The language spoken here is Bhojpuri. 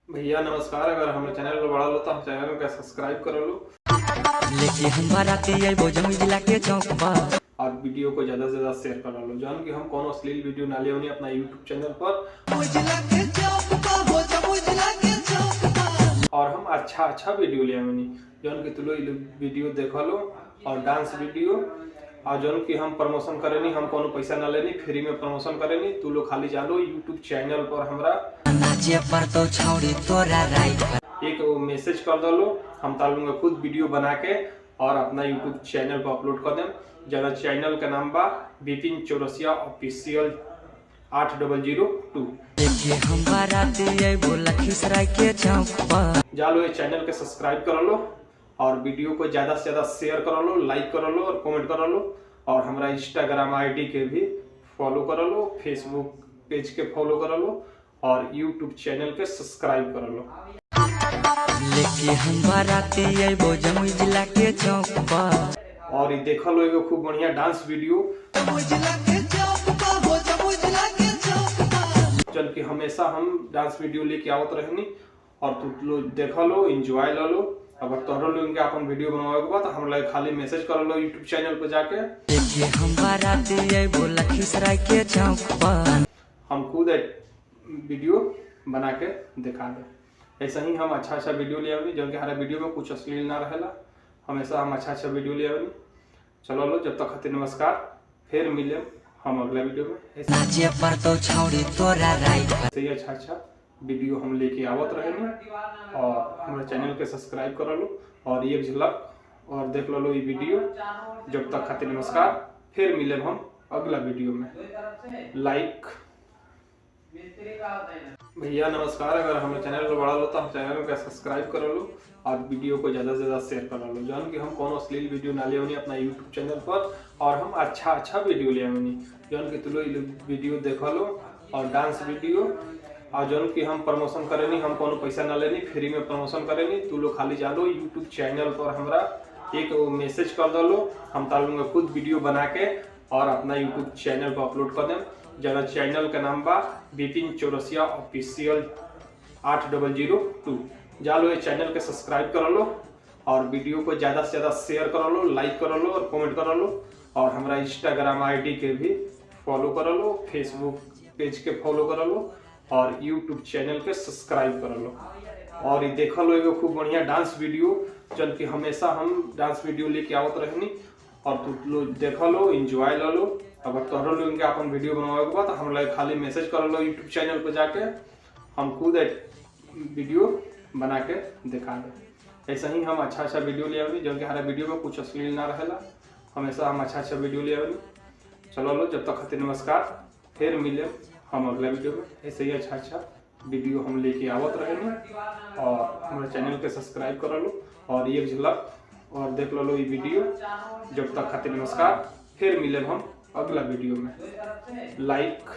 भैया नमस्कार। अगर हमारे चैनल पर बड़ा लो तो हम चैनल को सब्सक्राइब कर लो लेके हम बाराती आई भोजपुर जिला के चौक पर और वीडियो को ज्यादा से ज्यादा शेयर कर लो। जान कि हम कौन अश्लील वीडियो ना ले अपना यूट्यूब चैनल पर और हम अच्छा वीडियो ले जौन कि तुम वीडियो देख लो और डांस वीडियो और जौन कि हम प्रमोशन करेनी, हम कोनो पैसा ना लेनी, फ्री में प्रमोशन करेनी। तू लोग खाली जानो यूट्यूब चैनल पर हमरा नाचे पर तो छौड़ी तोरा राइट एक मैसेज कर दो, हम तालूंगा खुद वीडियो बना के और अपना यूट्यूब चैनल पर अपलोड कर दें। जरा चैनल का नाम बा बिपिन चौरसिया ऑफिशियल 8002। लेके हम बाराती आई लखीसराय के चौक पर जालो ये चैनल के सब्सक्राइब कर लो और वीडियो को ज्यादा से ज्यादा शेयर कर लो, लाइक कर लो और कमेंट कर लो और हमारा इंस्टाग्राम आईडी के भी फॉलो कर लो, फेसबुक पेज के फॉलो कर लो और यूट्यूब चैनल के सब्सक्राइब कर लो। लेके हम बाराती आई भोजपुर जिला के चौक पर और ये देख लो एगो खूब बढ़िया डांस वीडियो चल कि हमेशा हम डांस वीडियो लेके आवत रहनी और तू लोग देख लो, एंजॉय लो लो। अगर तोहरा लोग के अपन वीडियो बनवाए के बाद हम लोग खाली मैसेज कर लो यूट्यूब चैनल पर जाके। लेके हम बाराती आई लखीसराय के चौक पर हम खुद वीडियो बना के दिखा दे। ऐसा ही हम अच्छा वीडियो ले आवी, जो कि हर वीडियो में कुछ अश्लील ना रहेला। हमेशा हम अच्छा वीडियो ले आवी। चलो लो, जब तक खातिर नमस्कार, फिर मिले हम अगला वीडियो में। नाचे पर तो छौड़ी तोरा राइट ऐसे ही अच्छा वीडियो हम लेके आवत रहेंगे और हमारे चैनल के सब्सक्राइब कर लो और एक झलक और देख लो ये वीडियो। जब तक खातिर नमस्कार, फिर मिले हम अगला वीडियो में। लाइक भैया नमस्कार। अगर हमारे चैनल पर बड़ा लो तो हम चैनल को सब्सक्राइब कर लो और वीडियो को ज्यादा से ज्यादा शेयर कर लो। जान कि हम कौन अश्लील वीडियो ना ले अपना यूट्यूब चैनल पर और हम अच्छा वीडियो ले जान कि तुम लोग वीडियो देख लो और डांस वीडियो और जौन कि हम प्रमोशन करेनी, हम कोनो पैसा ना लेनी, फ्री में प्रमोशन करेनी। तू लोग खाली जानो यूट्यूब चैनल पर हमरा एक मैसेज कर दो, हम तालूंगा खुद वीडियो बना के और अपना यूट्यूब चैनल पर अपलोड कर दें। जरा चैनल का नाम बा बिपिन चौरसिया ऑफिशियल 8002। जालो ये चैनल के सब्सक्राइब कर लो और वीडियो को ज्यादा से ज्यादा शेयर कर लो, लाइक कर लो और कमेंट कर लो और हमारा इंस्टाग्राम आईडी के भी फॉलो कर लो, फेसबुक पेज के फॉलो कर लो और यूट्यूब चैनल के सब्सक्राइब कर लो। और ये देख लो एगो खूब बढ़िया डांस वीडियो चल कि हमेशा हम डांस वीडियो लेके आवत रहनी और तू लोग देख लो, एंजॉय लो। अगर तोहरा लोग के अपन वीडियो बनवाए के बाद हम लोग खाली मैसेज कर लो यूट्यूब चैनल पर जाके, हम खुद वीडियो बना के दिखा दे। ऐसा ही हम अच्छा वीडियो ले आवी, जो कि हर वीडियो में कुछ अश्लील ना रहेला। हमेशा हम अच्छा वीडियो ले आवी। चलो लो, जब तक खातिर नमस्कार, फिर मिले हम अगला वीडियो में। ऐसे ही अच्छा वीडियो हम लेके आवत रहेंगे और हमारे चैनल के सब्सक्राइब कर लो और एक झलक और देख लो ये वीडियो। जब तक खातिर नमस्कार, फिर मिले हम अगला वीडियो में। लाइक